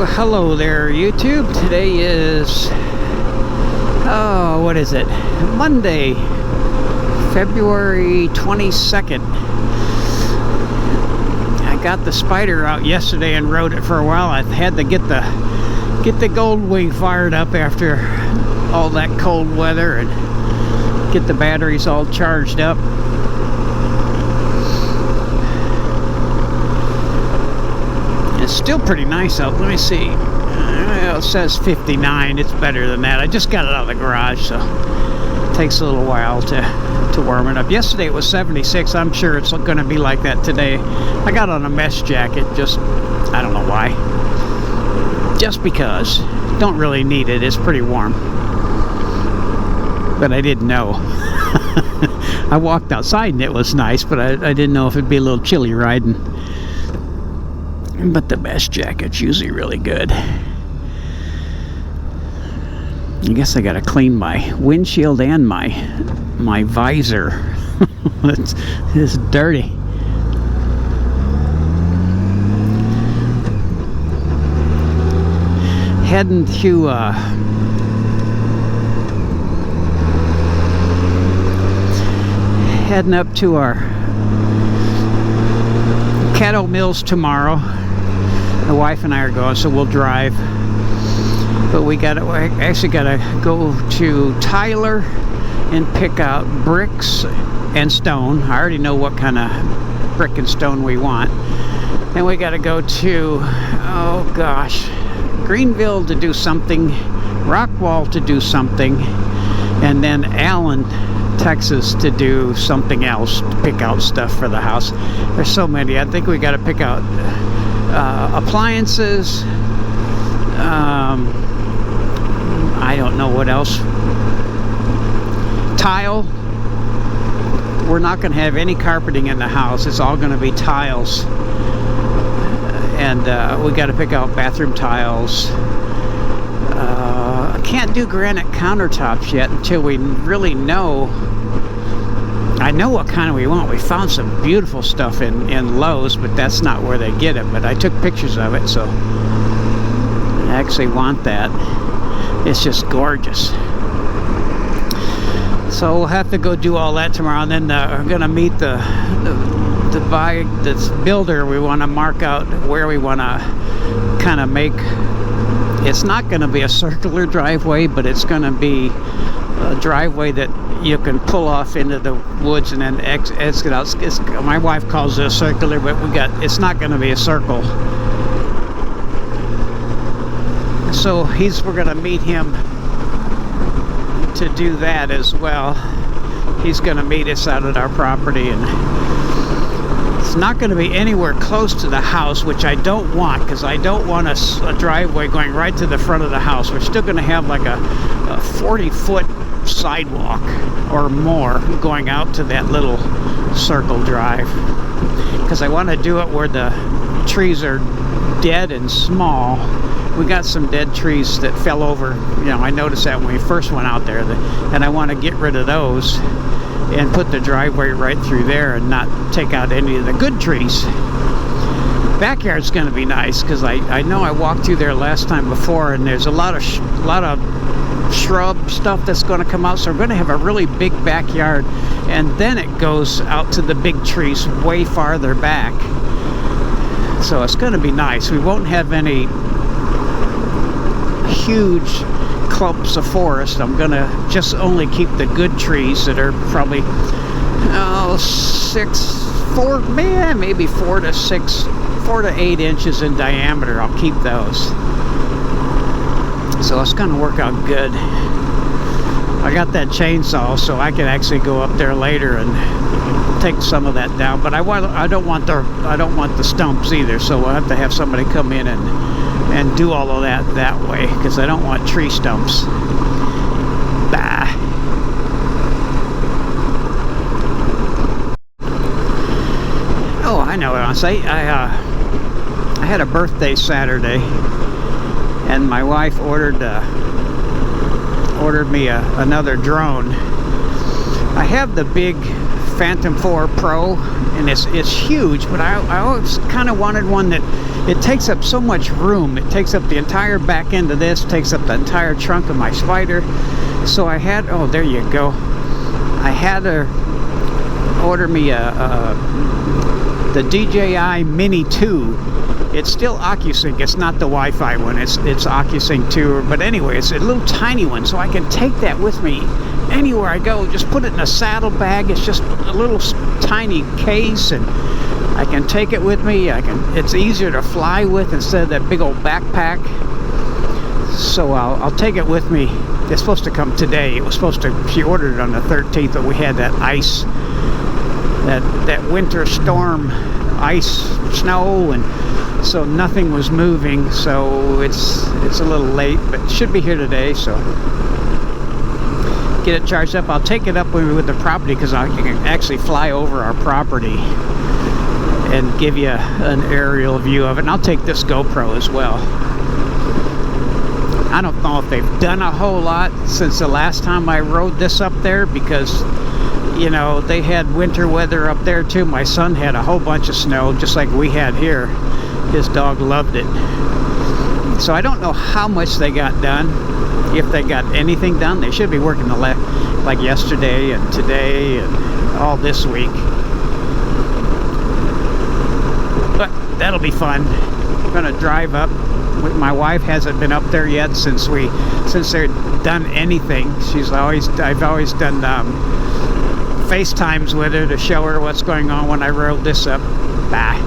Well, hello there, YouTube. Today is, what is it? Monday, February 22nd. I got the Spider out yesterday and rode it for a while. I had to get the Goldwing fired up after all that cold weather and get the batteries all charged up. It's still pretty nice out. Let me see. It says 59. It's better than that. I just got it out of the garage, so it takes a little while to warm it up. Yesterday it was 76. I'm sure it's going to be like that today. I got on a mesh jacket. Just, I don't know why. Just because. Don't really need it. It's pretty warm. But I didn't know. I walked outside and it was nice, but I didn't know if it'd be a little chilly riding. But the mesh jacket's usually really good. I guess I gotta clean my windshield and my visor. It's dirty. Heading up to our cattle mills tomorrow. My wife and I are going, so we'll drive. But we actually gotta go to Tyler and pick out bricks and stone. I already know what kind of brick and stone we want. Then we gotta go to, oh gosh, Greenville to do something, Rockwall to do something, and then Allen, Texas to do something else, to pick out stuff for the house. There's so many. I think we got to pick out appliances. I don't know what else. Tile. We're not going to have any carpeting in the house. It's all going to be tiles. And we got to pick out bathroom tiles. I can't do granite countertops yet until we really know. I know what kind we want. We found some beautiful stuff in Lowe's, but that's not where they get it. But I took pictures of it, so I actually want that. It's just gorgeous. So we'll have to go do all that tomorrow, and then we're gonna meet the builder. We want to mark out where we want to kind of make. It's not going to be a circular driveway, but it's going to be a driveway that you can pull off into the woods and then exit out. My wife calls it a circular, but it's not going to be a circle. So we're going to meet him to do that as well. He's going to meet us out at our property, and it's not going to be anywhere close to the house, which I don't want, because I don't want a driveway going right to the front of the house. We're still going to have like a 40-foot sidewalk or more going out to that little circle drive, because I want to do it where the trees are dead and small. We got some dead trees that fell over. I noticed that when we first went out there, and I want to get rid of those and put the driveway right through there and not take out any of the good trees. Backyard's going to be nice, because I know I walked through there last time before, and there's a lot of shrub stuff that's going to come out, so we're going to have a really big backyard, and then it goes out to the big trees way farther back. So it's going to be nice. We won't have any huge clumps of forest. I'm gonna just only keep the good trees that are probably 4 to 8 inches in diameter. I'll keep those. So it's gonna work out good. I got that chainsaw, so I can actually go up there later and take some of that down. But I don't want the stumps either. So we'll have to have somebody come in and do all of that way, because I don't want tree stumps. Bah. Oh, I know what I want to say. I had a birthday Saturday, and my wife ordered me another drone. I have the big Phantom 4 Pro, and it's huge, but I always kind of wanted one that it takes up so much room. It takes up the entire back end of this, takes up the entire trunk of my Spider. So I had, oh, there you go. I had to order me the DJI Mini 2. It's still OcuSync. It's not the Wi-Fi one. It's OcuSync 2. But anyway, it's a little tiny one, so I can take that with me anywhere I go. Just put it in a saddlebag. It's just a little tiny case, and I can take it with me. It's easier to fly with instead of that big old backpack. So I'll take it with me. It's supposed to come today. It was supposed to. She ordered it on the 13th, but we had that ice, that winter storm, ice, snow, and so nothing was moving. So it's a little late, but it should be here today. So get it charged up. I'll take it up with the property, because I can actually fly over our property and give you an aerial view of it. And I'll take this GoPro as well. I don't know if they've done a whole lot since the last time I rode this up there, because, you know, they had winter weather up there too. My son had a whole bunch of snow, just like we had here. His dog loved it. So I don't know how much they got done, if they got anything done. They should be working like yesterday and today and all this week. But that'll be fun. I'm gonna drive up. My wife hasn't been up there yet since they've done anything. I've always done FaceTimes with her to show her what's going on when I rode this up. Bye.